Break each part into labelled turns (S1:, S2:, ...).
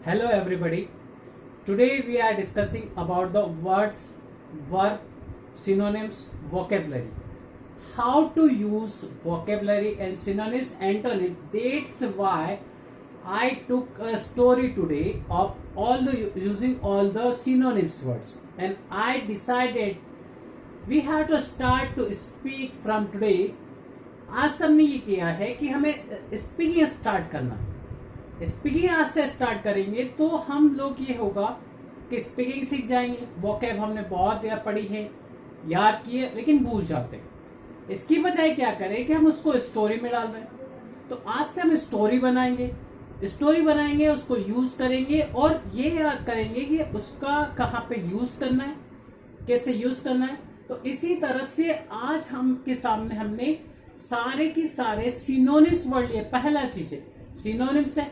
S1: Hello everybody. Today we are discussing about the words, verb, synonyms, vocabulary. How to use vocabulary and synonyms, antonyms. That's why I took a story today of using all the synonyms words, and I decided we have to start to speak from today. आज सबने ये किया है कि हमें speaking start करना है. Speaking आज से स्टार्ट करेंगे तो हम लोग ये होगा कि स्पीकिंग सीख जाएंगे. वोकैब हमने बहुत देर पढ़ी है, याद किए, लेकिन भूल जाते हैं. इसकी बजाय क्या करें कि हम उसको स्टोरी में डाल रहे हैं. तो आज से हम स्टोरी बनाएंगे, उसको यूज करेंगे और ये याद करेंगे कि उसका कहाँ पे यूज करना है, कैसे यूज करना है. तो इसी तरह से आज हम के सामने हमने सारे के सारे सिनोनिम्स वर्ड लिए. पहला चीज है सिनोनिम्स है.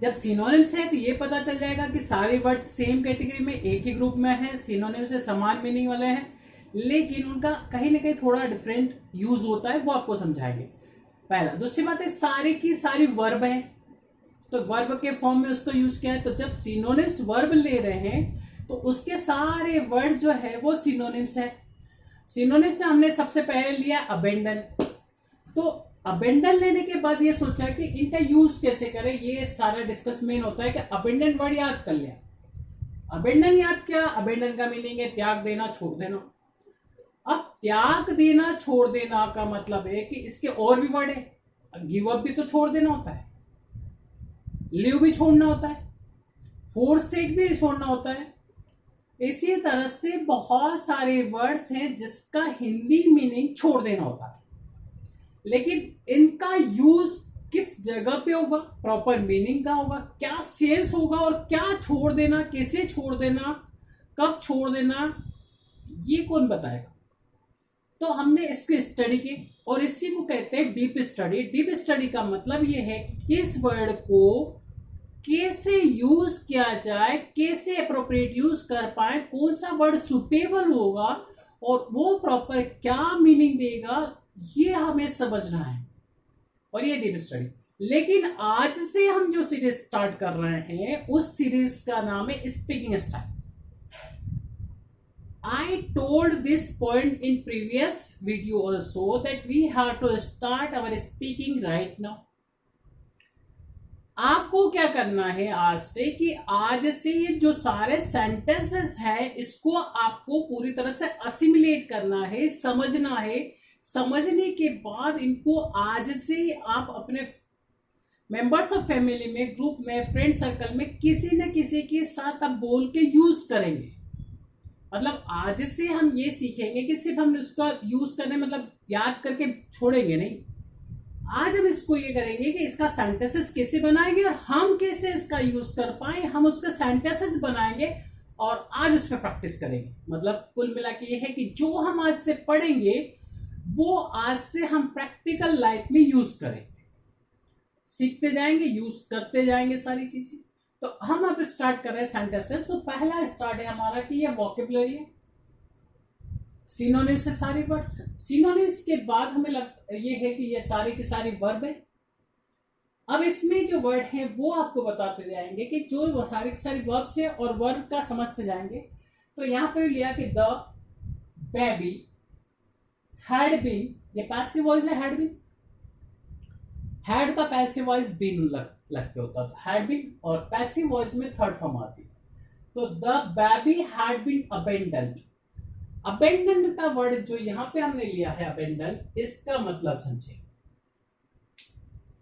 S1: जब सिनोनिम्स है तो ये पता चल जाएगा कि सारे वर्ड सेम कैटेगरी में, एक ही ग्रुप में है. सिनोनिम्स से समान मीनिंग वाले हैं, लेकिन उनका कहीं ना कहीं थोड़ा डिफरेंट यूज होता है, वो आपको समझाएंगे. पहला. दूसरी बात है सारी की सारी वर्ब है, तो वर्ब के फॉर्म में उसको यूज किया है. तो जब सिनोनिम्स वर्ब ले रहे हैं तो उसके सारे वर्ड जो है वो सिनोनिम्स है. सिनोनिम्स से हमने सबसे पहले लिया अबेंडन. तो अबेंडन लेने के बाद ये सोचा कि इनका यूज कैसे करें. ये सारा डिस्कस मेन होता है कि अबेंडन वर्ड याद कर लिया. अबेंडन याद किया. अबेंडन का मीनिंग है त्याग देना, छोड़ देना. अब त्याग देना, छोड़ देना का मतलब है कि इसके और भी वर्ड है. गिव अप भी तो छोड़ देना होता है, लिव भी छोड़ना होता है, फोरसेक भी छोड़ना होता है. इसी तरह से बहुत सारे वर्ड्स हैं जिसका हिंदी मीनिंग छोड़ देना होता है, लेकिन इनका यूज किस जगह पे होगा, प्रॉपर मीनिंग का होगा, क्या सेंस होगा और क्या छोड़ देना, कैसे छोड़ देना, कब छोड़ देना, ये कौन बताएगा. तो हमने इसकी स्टडी की और इसी को कहते हैं डीप स्टडी. डीप स्टडी का मतलब ये है कि इस वर्ड को कैसे यूज किया जाए, कैसे अप्रोप्रिएट यूज कर पाए, कौन सा वर्ड सुटेबल होगा और वो प्रॉपर क्या मीनिंग देगा, ये हमें समझना है. और ये डीप स्टडी. लेकिन आज से हम जो सीरीज स्टार्ट कर रहे हैं उस सीरीज का नाम है speaking style. I told this point in previous video also that we have to start our speaking right now. आपको क्या करना है आज से कि आज से ये जो सारे सेंटेंसेस है इसको आपको पूरी तरह से असिमिलेट करना है, समझना है. समझने के बाद इनको आज से आप अपने मेंबर्स ऑफ फैमिली में, ग्रुप में, फ्रेंड सर्कल में किसी न किसी के साथ आप बोल के यूज करेंगे. मतलब आज से हम ये सीखेंगे कि सिर्फ हम उसका यूज करने मतलब याद करके छोड़ेंगे नहीं. आज हम इसको ये करेंगे कि इसका सेंटेंसेस कैसे बनाएंगे और हम कैसे इसका यूज कर पाए, हम उसका सेंटेंसेस बनाएंगे और आज उस पर प्रैक्टिस करेंगे. मतलब कुल मिला के ये है कि जो हम आज से पढ़ेंगे वो आज से हम प्रैक्टिकल लाइफ में यूज करेंगे, सीखते जाएंगे, यूज करते जाएंगे सारी चीजें. तो हम अब स्टार्ट कर रहे हैं सेंटेंसेस. तो पहला स्टार्ट है हमारा कि ये वोकैबुलरी है. सिनोनिम्स से सारे वर्ड्स. सिनोनिम्स के बाद हमें ये है कि ये सारी की सारी वर्ब है. अब इसमें जो वर्ड है वो आपको बताते जाएंगे कि जो सारी की सारी वर्ब्स है और वर्ब का समझते जाएंगे. तो यहां पे लिया कि द बेबी हैड बीन, ये पैसिव वॉइस है. हैड बीन, हैड का पैसिव वॉइस बीन लगते होता था, हैड बीन, और पैसिव वॉइस में थर्ड फॉर्म आती. तो the baby had been abandoned. Abandon का वर्ड जो यहां पे हमने लिया है अबेंडन, इसका मतलब समझे.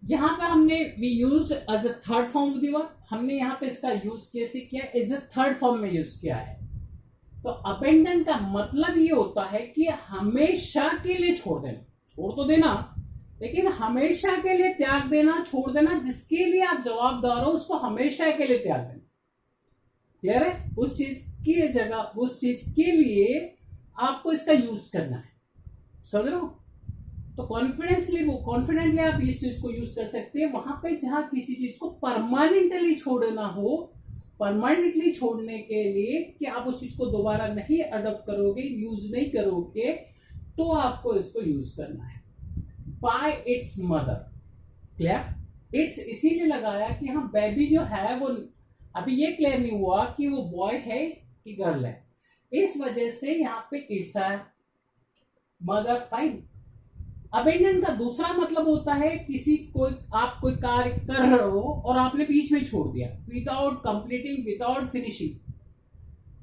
S1: यहां पे हमने we used as a third form of the word. हमने यहां पे इसका यूज कैसे किया, एज अ थर्ड फॉर्म में यूज किया है. तो अबेंडन का मतलब ये होता है कि हमेशा के लिए छोड़ देना. छोड़ तो देना, लेकिन हमेशा के लिए त्याग देना, छोड़ देना. जिसके लिए आप जवाबदार हो उसको हमेशा के लिए त्याग देना. क्लियर है. उस चीज की जगह, उस चीज के लिए आपको इसका यूज करना है. समझ रहे हो. तो कॉन्फिडेंटली आप इस चीज को यूज कर सकते हैं वहां पे जहां किसी चीज को परमानेंटली छोड़ना हो. परमानेंटली छोड़ने के लिए कि आप उस चीज को दोबारा नहीं अडॉप्ट करोगे, यूज नहीं करोगे, तो आपको इसको यूज करना है. Bye its mother. Clear. It's इसीलिए लगाया कि हाँ बेबी जो है वो अभी ये क्लियर नहीं हुआ कि वो बॉय है कि गर्ल है, इस वजह से यहाँ पे इट्स आया। Mother fine. अबेंडन का दूसरा मतलब होता है किसी कोई आप कोई कार्य कर रहे हो और आपने बीच में छोड़ दिया, विदाउट कंप्लीटिंग, विदाउट फिनिशिंग,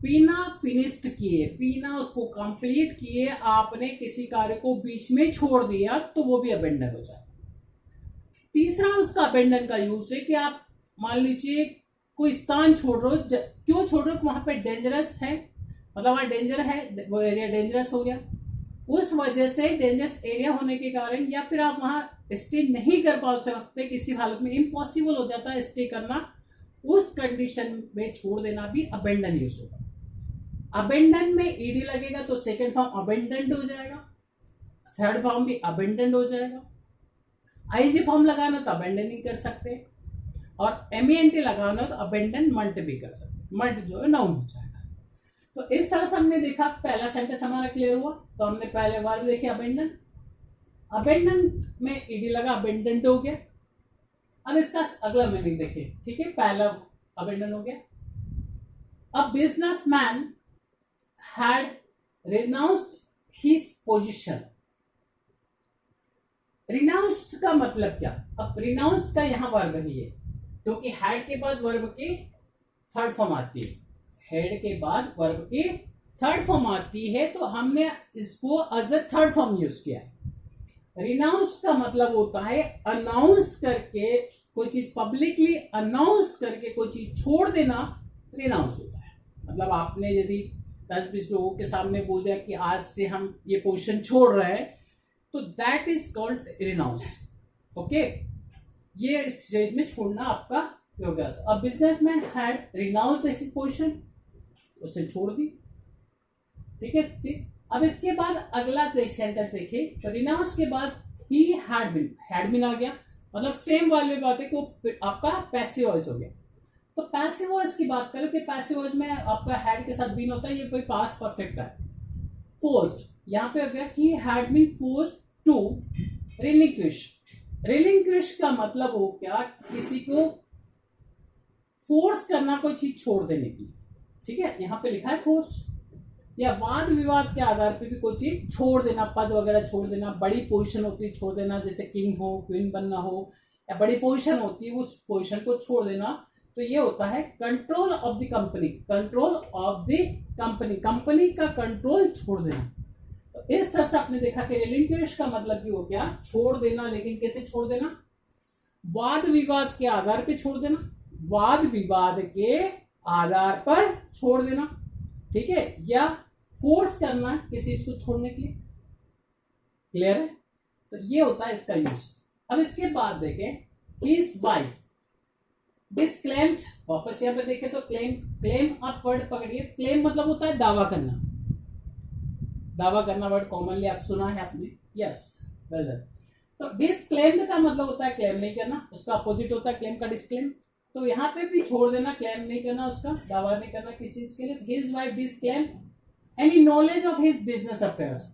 S1: बिना फिनिश्ड किए, बिना उसको कंप्लीट किए आपने किसी कार्य को बीच में छोड़ दिया तो वो भी अबेंडन हो जाए। तीसरा उसका अबेंडन का यूज है कि आप मान लीजिए कोई स्थान छोड़ रहे हो, क्यों छोड़ रहे हो, वहां पे डेंजरस है, मतलब वहां डेंजर है, वो एरिया डेंजरस हो गया, उस वजह से डेंजरस एरिया होने के कारण, या फिर आप वहां स्टे नहीं कर पा सकते, किसी हालत में इम्पॉसिबल हो जाता है स्टे करना, उस कंडीशन में छोड़ देना भी अबेंडन यूज होगा। अबेंडन में ईडी लगेगा तो सेकंड फॉर्म अबेंडेंट हो जाएगा, थर्ड फॉर्म भी अबेंडेंट हो जाएगा। आईजी फॉर्म लगाना तो अबेंडनिंग कर सकते हैं, और एमईएनटी लगाना तो अबेंडनमेंट भी कर सकते हैं, मल्ट जो है नाउन हो जाएगा। तो इस तरह से हमने देखा, पहला सेंटेंस हमारा क्लियर हुआ, तो हमने पहले वर्ब देखे अबेंडन, अबेंडन में ईडी लगा, अबेंडेंट हो गया। अब इसका अगला मीनिंग देखिए, ठीक है, पहला अबेंडन हो गया। A businessman had renounced his position. Renounced का मतलब क्या, अब रिनाउंस का यहां वर्ब ही है, क्योंकि हैड के बाद वर्ब की थर्ड फॉर्म आती है, हेड के बाद वर्ब की थर्ड फॉर्म आती है, तो हमने इसको as a third form use किया है। रिनाउंस का मतलब होता है अनाउंस करके कोई चीज, पब्लिकली अनाउंस करके कोई चीज छोड़ देना, रिनाउंस होता है। मतलब आपने यदि 10-20 लोगों के सामने बोल दिया कि आज से हम ये पोजीशन छोड़ रहे हैं, तो that is called renounce. Okay, ये इस स्टेज में छोड़ना आपका हो गया। अब businessman had renounced his position, उसने छोड़ दी, ठीक है, ठीक। अब इसके बाद अगला सेंटेंस देखिए, तो रिनाउंस के बाद ही हैड बीन आ गया, मतलब सेम वाली बात है कि आपका पैसिव वॉइस हो गया। तो पैसिव वॉइस की बात करें कि पैसिव वॉइस में आपका हैड के साथ बीन होता है, ये कोई पास्ट परफेक्ट है। फोर्स्ड, यहां पे हो गया he had been forced to relinquish. Relinquish का मतलब हो क्या, किसी को फोर्स करना कोई चीज छोड़ देने की, ठीक है, यहां पे लिखा है फोर्स। या वाद विवाद के आधार पे भी कोई चीज छोड़ देना, पद वगैरह छोड़ देना, बड़ी पोजीशन होती है छोड़ देना, जैसे किंग हो, क्वीन बनना हो, या बड़ी पोजीशन होती है उस पोजीशन को छोड़ देना, तो ये होता है control of the company. Control of the company, company का कंट्रोल छोड़ देना। तो इस तरह से आपने देखा कि रिलिंक्विश का मतलब भी हो गया छोड़ देना, लेकिन कैसे छोड़ देना, वाद विवाद के आधार पे छोड़ देना, वाद विवाद के आधार पर छोड़ देना, ठीक है, या फोर्स करना किसी चीज को छोड़ने के लिए। क्लियर है, तो ये होता है इसका यूज। अब इसके बाद देखें, हिज वाइफ डिस्क्लेम्ड, वापस यहां पे देखें तो क्लेम, क्लेम आप वर्ड पकड़िए, क्लेम मतलब होता है दावा करना, दावा करना वर्ड कॉमनली आप सुना है आपने, यस, वेल डन। तो डिस्क्लेम्ड का मतलब होता है क्लेम नहीं करना, उसका अपोजिट होता है क्लेम का डिस्क्लेम। तो यहाँ पे भी छोड़ देना, क्लेम नहीं करना, उसका दावा नहीं करना किसी चीज के लिए। His wife disclaim any knowledge of his business affairs,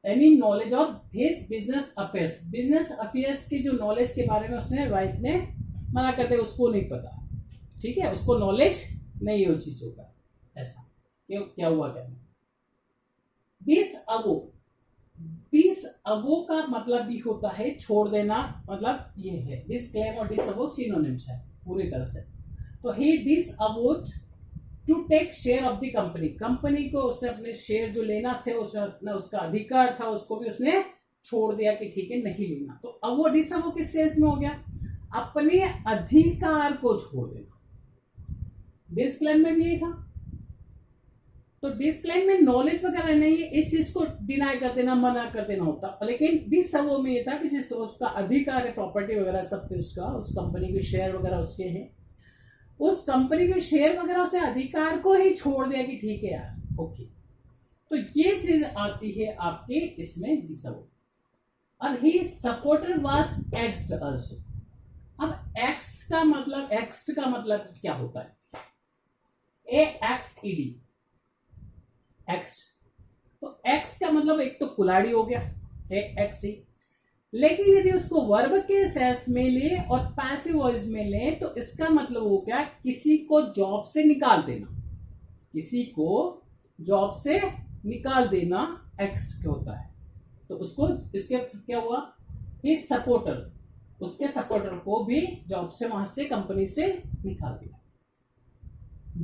S1: any knowledge of his business affairs, business affairs की जो नॉलेज के बारे में उसने वाइफ ने मना कर दिया, उसको नहीं पता, ठीक है, उसको नॉलेज नहीं है उस चीजों का। ऐसा ये क्या हुआ, क्या दिस अवो, दिस अवो का मतलब भी होता है छोड़ देना, मतलब ये है डिस्क्लेम और डिस अवो सिनोनिम्स है पूरी तरह से। तो he disavowed to take share of the company, company को उसने अपने शेयर जो लेना थे, उसने अपना उसका अधिकार था उसको भी उसने छोड़ दिया कि ठीक है नहीं लेना। तो अब वो डिस अवो किस सेंस में हो गया, अपने अधिकार को छोड़ देना। डिस्क्लेम में भी यही था, तो डिस्क्लेम में नॉलेज वगैरह नहीं है, इस चीज को डिनाई कर देना, मना कर देना होता, लेकिन डिस अवो में ये था कि जिस उसका अधिकार है, प्रॉपर्टी वगैरह सब पे उसका, उस कंपनी के शेयर वगैरह उसके हैं, उस कंपनी के शेयर वगैरह उसने अधिकार को ही छोड़ दिया कि ठीक है यार, ओके। तो ये चीज आती है आपके इसमें डिस अवो। अब ही सपोर्टर वाज एक्स्ड आल्सो। अब एक्स का मतलब, एक्स्ड का मतलब क्या होता है, ए एक्स ई डी, एक्स। तो एक्स का मतलब एक तो कुल्हाड़ी हो गया, ए एक्स ही, लेकिन यदि उसको वर्ब के सेंस में ले और पैसिव वॉइस में ले तो इसका मतलब हो गया किसी को जॉब से निकाल देना, किसी को जॉब से निकाल देना एक्स होता है। तो उसको इसके क्या हुआ, हिज सपोर्टर, उसके सपोर्टर को भी जॉब से, वहां से, कंपनी से निकाल दिया।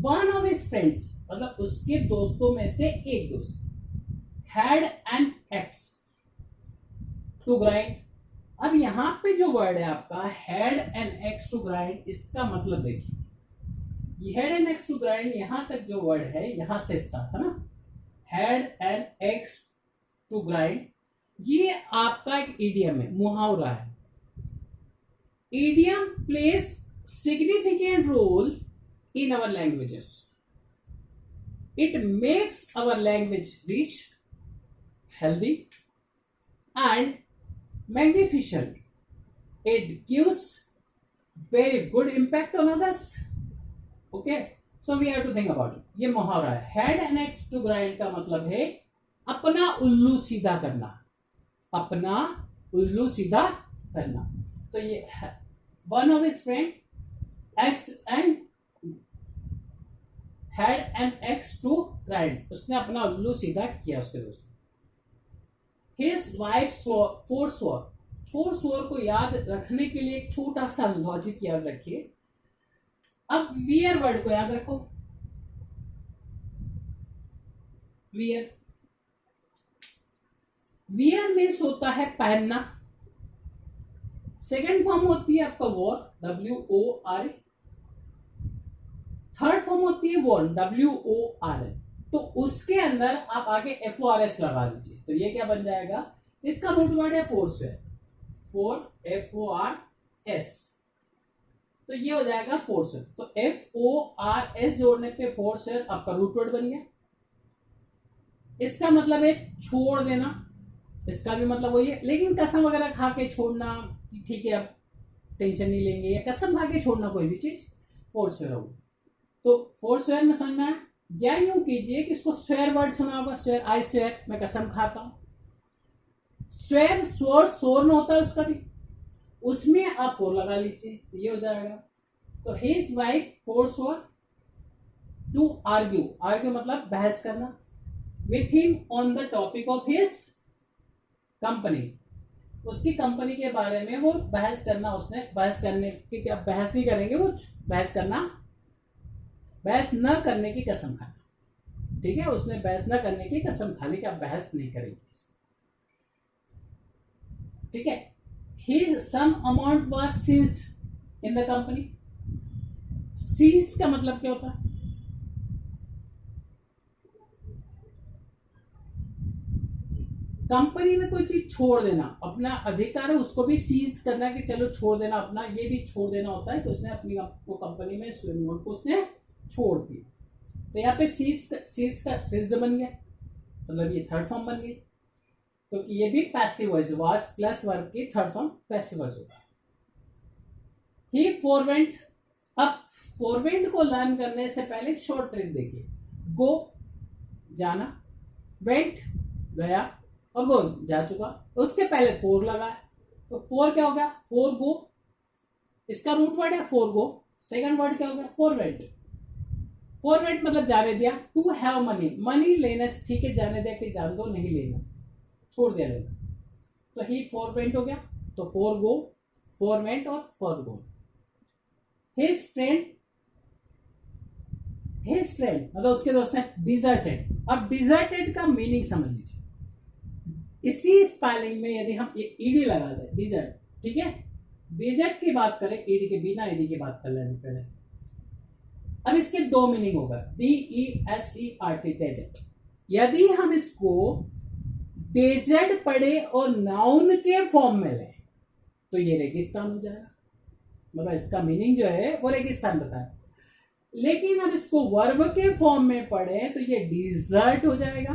S1: वन ऑफ हिज फ्रेंड्स मतलब उसके दोस्तों में से एक दोस्त had an axe to grind. अब यहां पे जो वर्ड है आपका had an axe to grind, इसका मतलब देखिए ये had an axe to grind, यहां तक जो वर्ड है यहां से स्टार्ट है ना, had an axe to grind, ये आपका एक इडियम है, मुहावरा है। Idiom plays significant role in our languages. It makes our language rich, healthy, and magnificent. It gives very good impact on others. Okay, so we have to think about it. ये मुहावरा है। Head and axe to grind का मतलब है अपना उल्लू सीधा करना, अपना उल्लू सीधा करना। तो ये one of his friend axe and had an axe to grind, उसने अपना उल्लू सीधा किया उसके दोस्त। हिज वाइफ फोर स्वॉर को याद रखने के लिए एक छोटा सा लॉजिक याद रखिए। अब वियर वर्ड को याद रखो, वियर, वियर मीन्स होता है पहनना। सेकेंड फॉर्म होती है आपका वॉर, WOR। थर्ड फॉर्म होती है वॉर्न, WORN। तो उसके अंदर आप आगे FORS लगा दीजिए, तो ये क्या बन जाएगा, इसका रूट वर्ड है फोर्सवेयर, FORS, तो ये हो जाएगा फोर्सवेयर। तो FORS जोड़ने पे फोर्सवेयर आपका रूट वर्ड बन गया। इसका मतलब है छोड़ देना, इसका भी मतलब वही है, लेकिन कसम वगैरह खा के छोड़ना, ठीक है अब टेंशन नहीं लेंगे, या कसम खा के छोड़ना कोई भी चीज फोर्सवेयर होगा। तो फोर्सवेयर में समझना है, या यूं कीजिए कि इसको स्वेयर वर्ड सुना होगा, स्वेयर, आई स्वेयर, मैं कसम खाता हूं। स्वेयर स्वर सोर में होता है उसका भी, उसमें आप फोर लगा लीजिए, तो ये हो जाएगा। तो हिज वाइफ फोर स्वर टू आर्ग्यू, आर्ग्यू मतलब बहस करना, with him on the topic of his company, उसकी कंपनी के बारे में वो बहस करना, उसने बहस करने की, क्या बहस नहीं करेंगे वो, बहस करना, बहस न करने की कसम खाना, ठीक है, उसने बहस न करने की कसम खा ली कि आप बहस नहीं करेंगे, ठीक है। His some amount was seized in the company. Seize का मतलब क्या होता है, कंपनी में कोई चीज छोड़ देना, अपना अधिकार है उसको भी सीज करना कि चलो छोड़ देना अपना, ये भी छोड़ देना होता है कि उसने अपनी वो कंपनी में को उसने छोड़ दी। तो यहाँ पे सीज्ड बन गया, मतलब ये थर्ड फॉर्म बन गई, क्योंकि तो ये भी passive voice, was plus verb की थर्ड फॉर्म पैसिव वॉइस होगा। ही फोरवेंट। अब फोरवेंट को लर्न करने से पहले शॉर्ट ट्रिक देखिए, गो जाना, वेंट गया, और गो जा चुका, उसके पहले फोर लगा है, तो फोर क्या हो गया, फोर गो, इसका रूट वर्ड है फोर गो, सेकंड वर्ड क्या हो गया, फोरवेंट। फोरवेंट मतलब जाने दिया, टू हैव मनी, मनी लेना, ठीक है, जाने दिया कि जान दो, नहीं लेना, छोड़ दिया लेना, तो ही फोरवेंट हो गया। तो फोर गो, फोरवेंट और फोर गो। हिज फ्रेंड मतलब उसके दोस्त ने डिजर्टेड। अब डिजर्टेड का मीनिंग समझ लीजिए, इसी स्पेलिंग में यदि हम एक ईडी लगा दें, डिजर्ट, ठीक है, डिजर्ट की बात करें, ईडी के बिना ईडी की बात कर लेने पहले। अब इसके दो मीनिंग होगा, DESERT, डेजर्ट। यदि हम इसको डेजर्ट पढ़े और नाउन के फॉर्म में लें तो ये रेगिस्तान हो जाएगा, मतलब इसका मीनिंग जो है वो रेगिस्तान बताया। लेकिन अब इसको वर्ब के फॉर्म में पढ़े तो ये डिजर्ट हो जाएगा,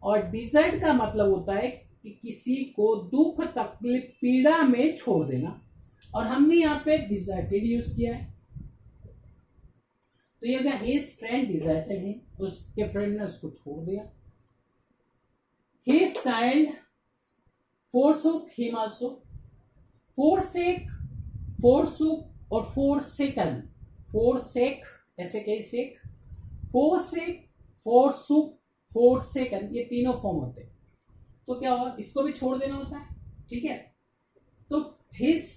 S1: और डिजर्ट का मतलब होता है कि किसी को दुख तकलीफ पीड़ा में छोड़ देना, और हमने यहाँ पे डिजर्टेड यूज किया है, तो ये क्या, हिज फ्रेंड डिजर्टेड है, उसके फ्रेंड ने उसको छोड़ दिया। His child forsook him also. Forsake, forsook और forsaken. Forsake ऐसे कई सेक, forsake, forsook, forsaken, ये तीनों फॉर्म होते हैं. तो क्या हुआ, इसको भी छोड़ देना होता है. ठीक है, तो his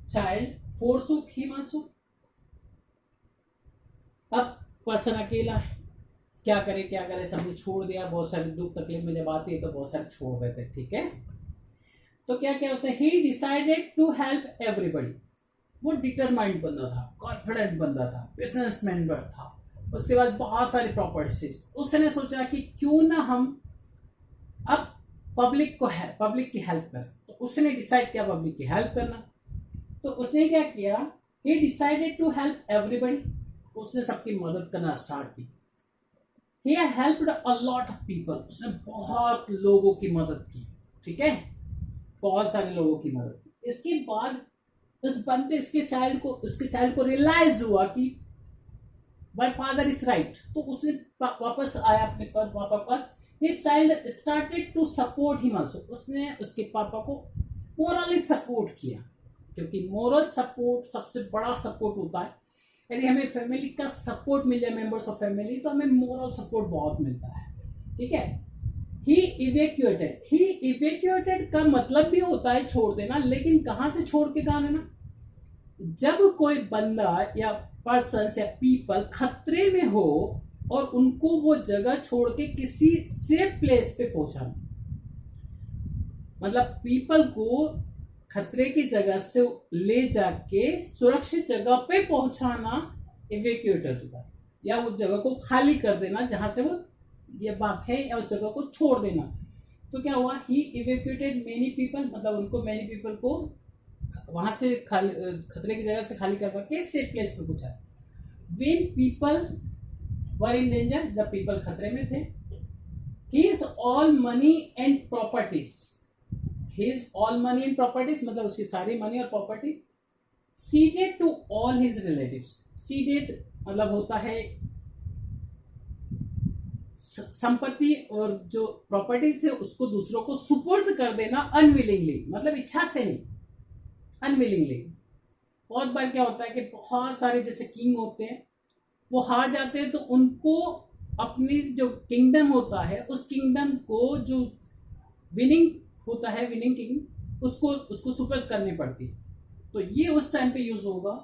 S1: child forsook him also. अब पर्सन अकेला है, क्या करे, सबने छोड़ दिया. बहुत सारे दुख तकलीफ में जब आती है तो बहुत सारे छोड़ देते हैं. ठीक है, तो क्या क्या उसने, he decided to help everybody. वो डिटरमाइंड बंदा था, कॉन्फिडेंट बंदा था, बिजनेसमैन था. उसके बाद बहुत सारी प्रॉपर्टीज. उसने सोचा कि क्यों ना हम अब पब्लिक की हेल्प करें. तो उसने डिसाइड किया पब्लिक की हेल्प करना. तो उसने क्या किया, he decided to help everybody. उसने सबकी मदद करना स्टार्ट की. He helped a lot of people. उसने बहुत लोगों की मदद की. ठीक है, बहुत सारे लोगों की मदद की. इसके बाद उस बंदे उसके चाइल्ड को रियलाइज हुआ कि माय फादर इज राइट. तो उसने वापस आया अपने पापा के पास. His child started to support him also. उसने उसके पापा को मोरली सपोर्ट किया, क्योंकि मोरल सपोर्ट सबसे बड़ा सपोर्ट होता है. यदि हमें फैमिली का सपोर्ट मिल जाए, मेंबर्स ऑफ फैमिली, तो हमें मोरल सपोर्ट बहुत मिलता है. ठीक है, ही इवेक्यूएटेड का मतलब भी होता है छोड़ देना. लेकिन कहां से छोड़ के कहां देना, जब कोई बंदा या पर्सन या पीपल खतरे में हो और उनको वो जगह छोड़ के किसी सेफ प्लेस पे पहुंचाना. मतलब पीपल को खतरे की जगह से ले जाके सुरक्षित जगह पे पहुंचाना इवेक्यूएटेड होता है. या उस जगह को खाली कर देना जहां से वो ये बात है, या उस जगह को छोड़ देना. तो क्या हुआ, ही इवेक्यूएटेड मेनी पीपल. मतलब उनको मेनी पीपल को वहां से खतरे की जगह से खाली करवा के सेफ प्लेस पे पहुंचा. When people were in danger, जब पीपल खतरे में थे. His all money and properties. His all money and properties मतलब उसकी सारी मनी और property. Ceded to all his relatives. Ceded मतलब होता है संपत्ति और जो प्रॉपर्टीज है उसको दूसरों को सुपुर्द कर देना अनविलिंगली. मतलब इच्छा से नहीं, अनविलिंगली. बहुत बार क्या होता है कि बहुत सारे जैसे किंग होते हैं, वो हार जाते हैं तो उनको अपनी जो किंगडम होता है उस किंगडम को जो विनिंग होता है, विनिंग किंग, उसको सुपुर्द करनी पड़ती है. तो ये उस टाइम पे यूज होगा.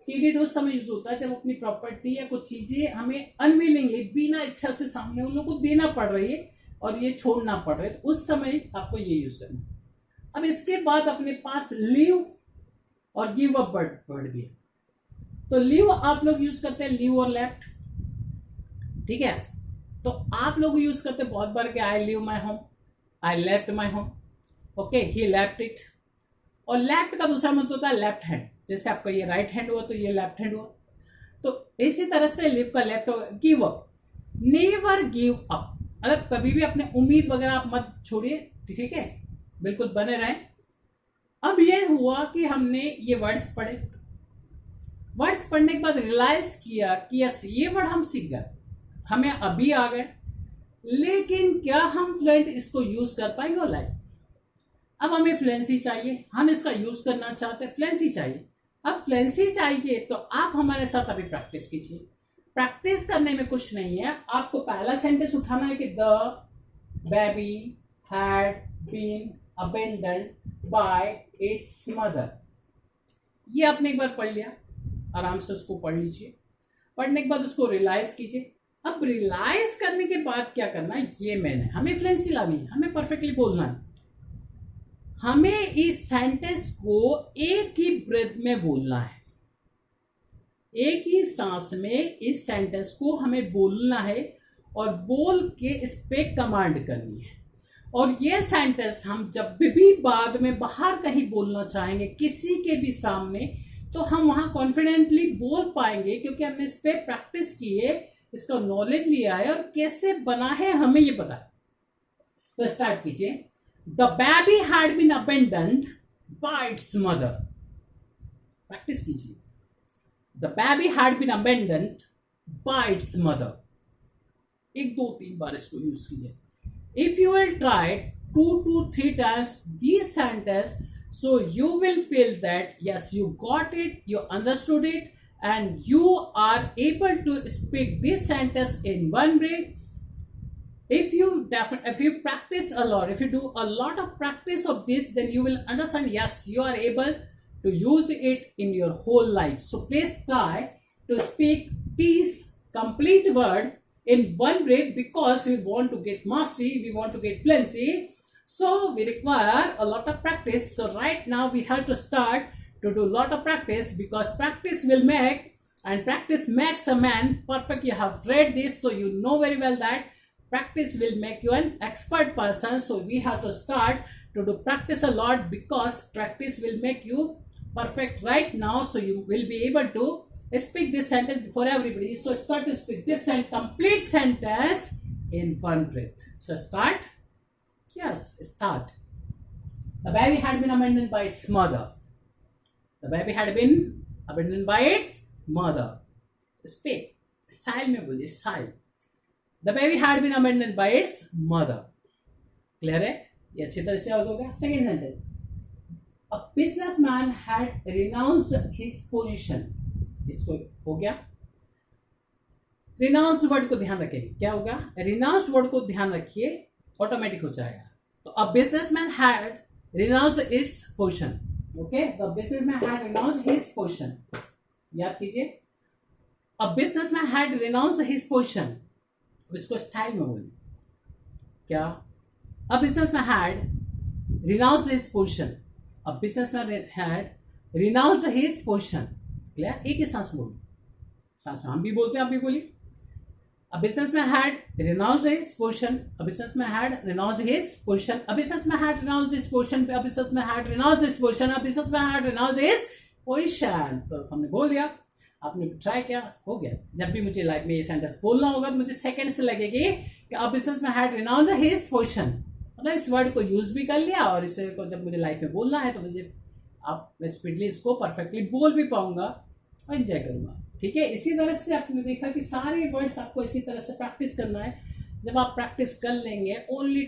S1: सीडेड उस समय यूज होता है जब अपनी प्रॉपर्टी या कुछ चीजें हमें अनविलिंगली, बिना इच्छा से सामने उन लोगों को देना पड़ रही है और ये छोड़ना पड़ रहा है, तो उस समय आपको ये यूज करना. अब इसके बाद अपने पास लीव और गिव अप वर्ड भी है. तो लीव आप लोग यूज करते हैं, लीव और लेफ्ट. ठीक है, तो आप लोग यूज करते हैं बहुत बार कि I leave my home, I left my home. Okay, he left it. और लेफ्ट का दूसरा मतलब होता है लेफ्ट हैंड. जैसे आपका ये राइट हैंड हुआ तो ये लेफ्ट हैंड हुआ. तो इसी तरह से लिव का लेफ्ट होगा. Give up, never give up. मतलब कभी भी अपने उम्मीद वगैरह आप मत छोड़िए. ठीक है, बिल्कुल बने रहें. अब ये हुआ कि हमने ये वर्ड्स पढ़े. वर्ड्स पढ़ने के बाद रियलाइज किया कि यस, ये वर्ड हम सीख गए, हमें अभी आ गए, लेकिन क्या हम फ्लुएंट इसको यूज कर पाएंगे ऑनलाइन. अब हमें फ्लुएंसी चाहिए, हम इसका यूज करना चाहते हैं, फ्लुएंसी चाहिए. अब फ्लुएंसी चाहिए तो आप हमारे साथ अभी प्रैक्टिस कीजिए. प्रैक्टिस करने में कुछ नहीं है. आपको पहला सेंटेंस उठाना है कि the baby had been abandoned by its mother. ये आपने एक बार पढ़ लिया, आराम से उसको पढ़ लीजिए. पढ़ने के बाद उसको रियलाइज कीजिए. अब रियलाइज करने के बाद क्या करना है, ये मैंने हमें फ्लुएंसी लानी है, हमें परफेक्टली बोलना है. हमें इस सेंटेंस को एक ही ब्रेथ में बोलना है, एक ही सांस में इस सेंटेंस को हमें बोलना है और बोल के इस पे कमांड करनी है. और ये सेंटेंस हम जब भी बाद में बाहर कहीं बोलना चाहेंगे किसी के भी सामने, तो हम वहां कॉन्फिडेंटली बोल पाएंगे, क्योंकि हमने इस पे प्रैक्टिस की है, इसका नॉलेज लिया है और कैसे बना है हमें ये पता है. तो स्टार्ट कीजिए. The baby had been abandoned by its mother. Practice कीजिए. The baby had been abandoned by its mother. 1 2 3 बार इसको यूज कीजिए. If you will try 2 to 3 times this sentence, so you will feel that yes, you got it, you understood it, and you are able to speak this sentence in one breath. If you practice a lot, if you do a lot of practice of this, then you will understand, yes, you are able to use it in your whole life. So please try to speak these complete word in one breath, because we want to get mastery, we want to get fluency, so we require a lot of practice. So right now we have to start to do a lot of practice, because practice will make, and practice makes a man perfect. You have read this, so you know very well that practice will make you an expert person. So we have to start to do practice a lot, because practice will make you perfect right now. So you will be able to speak this sentence before everybody. So start to speak this complete sentence in one breath. So start. Yes, start. The baby had been abandoned by its mother. The baby had been abandoned by its mother. Speak. Style में बोलिए, style. The baby had been abandoned by its mother. Clear है? ये अच्छी तरह से हो गया. Second sentence. A businessman had renounced his position. इसको हो गया. रिनाउंस वर्ड को ध्यान रखिए. क्या होगा? रिनाउंस वर्ड को ध्यान रखिए, ऑटोमेटिक हो जाएगा. तो a businessman had renounced its position. Okay, the businessman had renounced his position. याद कीजिए, a businessman had renounced his position. इसको स्टाइल में बोलिए. क्या? A businessman had renounced his position. A businessman had renounced his position. Clear? एक ही सांस बोलिए. सांस में हम भी बोलते हैं, आप भी बोलिए. A businessman had renounced his position. A businessman had renounced his position. A businessman had renounced his position. A businessman had renounced his position. A businessman had renounced his position. तो हमने बोल दिया, आपने ट्राई किया, हो गया. जब भी मुझे लाइफ में ये सेंटेंस बोलना होगा तो मुझे सेकंड से लगेगी कि a businessman had renounced his position. मतलब इस वर्ड को यूज भी कर लिया, और इसे को जब मुझे लाइफ में बोलना है तो मुझे मैं स्पीडली इसको परफेक्टली बोल भी पाऊंगा और एंजॉय करूंगा. ठीक है. इसी तरह से आपने देखा कि सारे वर्ड्स आपको इसी तरह से प्रैक्टिस करना है. जब आप प्रैक्टिस कर लेंगे, only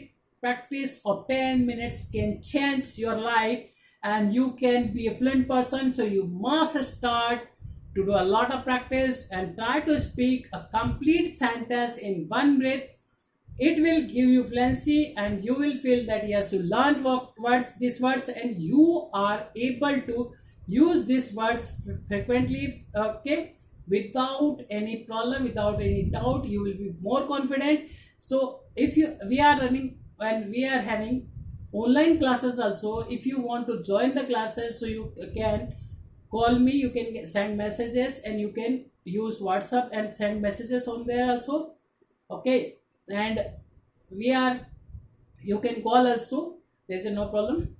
S1: practice of 10 minutes can change your life and you can be A fluent person. So you must start to do a lot of practice and try to speak a complete sentence in one breath. It will give you fluency, and you will feel that yes, you learned these words, and you are able to use these words frequently. Okay, without any problem, without any doubt, you will be more confident. So if we are running and we are having online classes also. If you want to join the classes, so you can call me, you can send messages, and you can use WhatsApp and send messages on there also. Okay, and you can call also, there's no problem.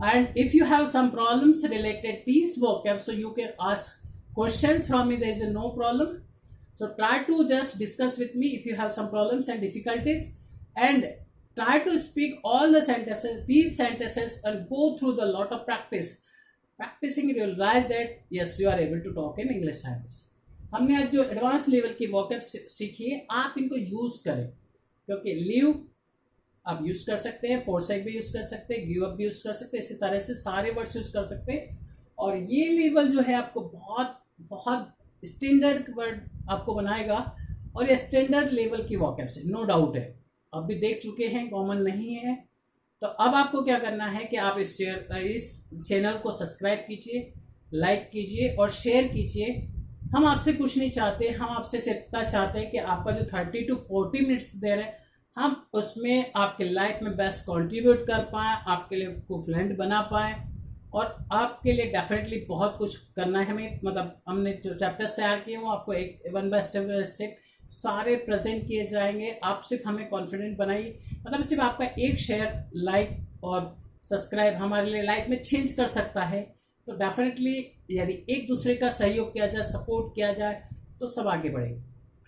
S1: And if you have some problems related these vocab, so you can ask questions from me, there is no problem. So try to just discuss with me if you have some problems and difficulties, and try to speak all the sentences, these sentences, and go through the lot of practice. Practicing, you realize that yes, you are able to talk in English language. हमने आज जो advance level की vocab सीखी है, आप इनको use करें, क्योंकि लीव आप यूज कर सकते हैं, फोरसेक भी यूज कर सकते हैं, गिव अप भी यूज कर सकते हैं. इसी तरह से सारे वर्ड्स यूज कर सकते हैं. और ये लेवल जो है आपको बहुत बहुत स्टैंडर्ड वर्ड आपको बनाएगा, और ये स्टैंडर्ड लेवल की वोकैब से नो डाउट है. आप भी देख चुके हैं, कॉमन नहीं है. तो अब आपको क्या करना है कि आप इस चैनल को सब्सक्राइब कीजिए, लाइक कीजिए और शेयर कीजिए. हम आपसे कुछ नहीं चाहते, हम आपसे इतना चाहते हैं कि आपका जो 30 to 40 मिनट्स दे रहे हैं, हम उसमें आपके लाइफ में बेस्ट कंट्रीब्यूट कर पाएँ, आपके लिए को फ्लुएंट बना पाएँ, और आपके लिए डेफिनेटली बहुत कुछ करना है हमें. मतलब हमने जो चैप्टर्स तैयार किए वो आपको एक वन बाय स्टेप सारे प्रेजेंट किए जाएंगे. आप सिर्फ हमें कॉन्फिडेंट बनाइए. मतलब सिर्फ आपका एक शेयर, लाइक और सब्सक्राइब हमारे लिए लाइफ में चेंज कर सकता है. तो डेफिनेटली यदि एक दूसरे का सहयोग किया जाए, सपोर्ट किया जाए, तो सब आगे बढ़ेंगे.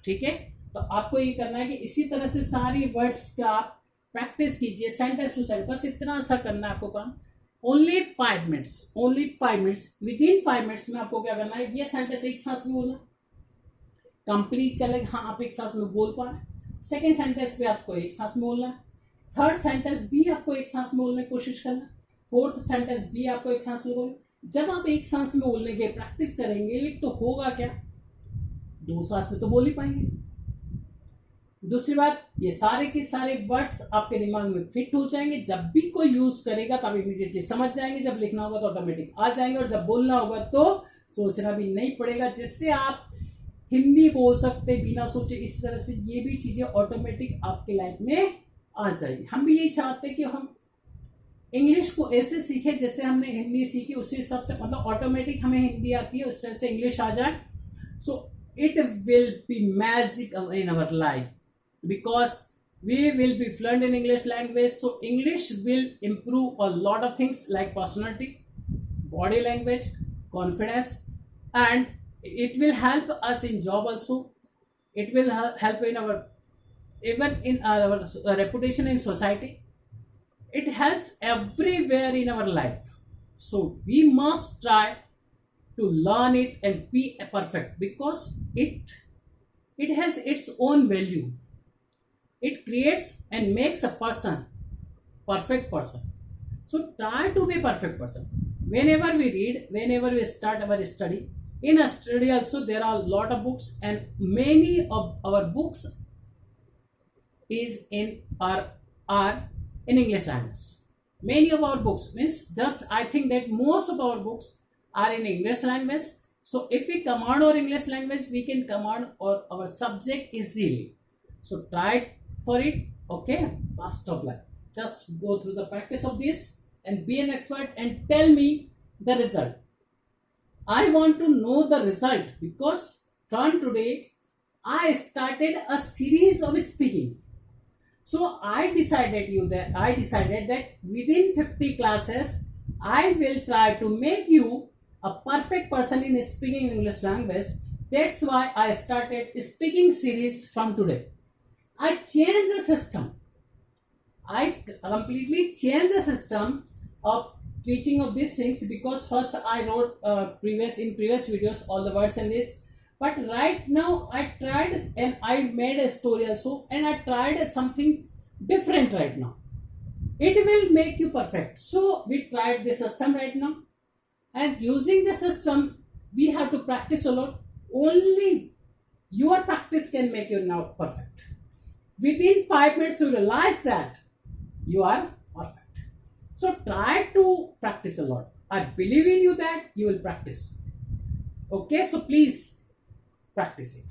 S1: ठीक है. तो आपको ये करना है कि इसी तरह से सारी वर्ड्स का आप प्रैक्टिस कीजिए, सेंटेंस टू सेंटेंस. बस इतना सा करना है आपको काम. Only 5 minutes. With in 5 minutes में आपको क्या करना है, ये सेंटेंस एक सांस में बोलना, कंप्लीट कर लेंगे. हाँ, आप एक सांस में बोल पा रहे हैं. सेकेंड सेंटेंस पे आपको एक सांस में बोलना है. थर्ड सेंटेंस भी आपको एक सांस में बोलने की कोशिश करना, फोर्थ सेंटेंस भी आपको एक सांस में बोलना। जब आप एक सांस में बोलने की प्रैक्टिस करेंगे तो होगा क्या, दो सांस में तो बोल ही पाएंगे। दूसरी बात, ये सारे के सारे वर्ड्स आपके दिमाग में फिट हो जाएंगे, जब भी कोई यूज करेगा तब इमीडिएटली समझ जाएंगे, जब लिखना होगा तो ऑटोमेटिक आ जाएंगे, और जब बोलना होगा तो सोचना भी नहीं पड़ेगा, जिससे आप हिंदी बोल सकते बिना सोचे। इस तरह से ये भी चीजें ऑटोमेटिक आपके लाइफ में आ जाएगी। हम भी यही चाहते हैं कि हम इंग्लिश को ऐसे सीखे जैसे हमने हिंदी सीखी, उसी हिसाब से, मतलब ऑटोमेटिक हमें हिंदी आती है उस तरह से इंग्लिश आ जाए। So it will be magic in our life, because we will be fluent in English language. So English will improve a lot of things like personality, body language, confidence, and it will help us in job also. It will help in our, even in our reputation in society. It helps everywhere in our life. So we must try to learn it and be perfect, because it has its own value. It creates and makes a person perfect person. So try to be perfect person. Whenever we read, whenever we start our study, in a study also there are a lot of books, and many of our books is in are in English language. Many of our books, means just I think that most of our books are in English language. So if we command our English language, we can command our subject easily. So try for it, okay? First of all, just go through the practice of this and be an expert and tell me the result. I want to know the result, because from today I started a series of speaking. So I decided that within 50 classes I will try to make you a perfect person in speaking English language. That's why I started speaking series from today. I changed the system. I completely changed the system of teaching of these things, because first I wrote previous videos all the words in this, but right now I tried and I made a story also, and I tried something different right now. It will make you perfect. So we tried this system right now, and using the system we have to practice a lot. Only your practice can make you now perfect. Within 5 minutes you realize that you are perfect. So try to practice a lot. I believe in you that you will practice. Okay, so please practice it.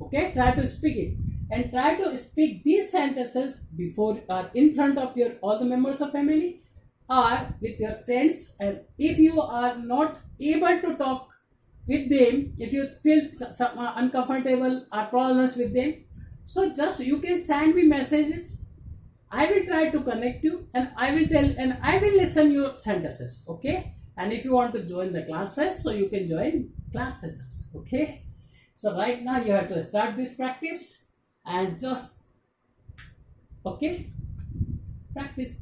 S1: Okay, try to speak it, and try to speak these sentences before or in front of your all the members of family or with your friends. And if you are not able to talk with them, if you feel some uncomfortable or problems with them, so just you can send me messages. I will try to connect you, and I will tell, and I will listen your sentences. Okay, and if you want to join the classes, so you can join classes. Okay, so right now you have to start this practice, and just okay, practice.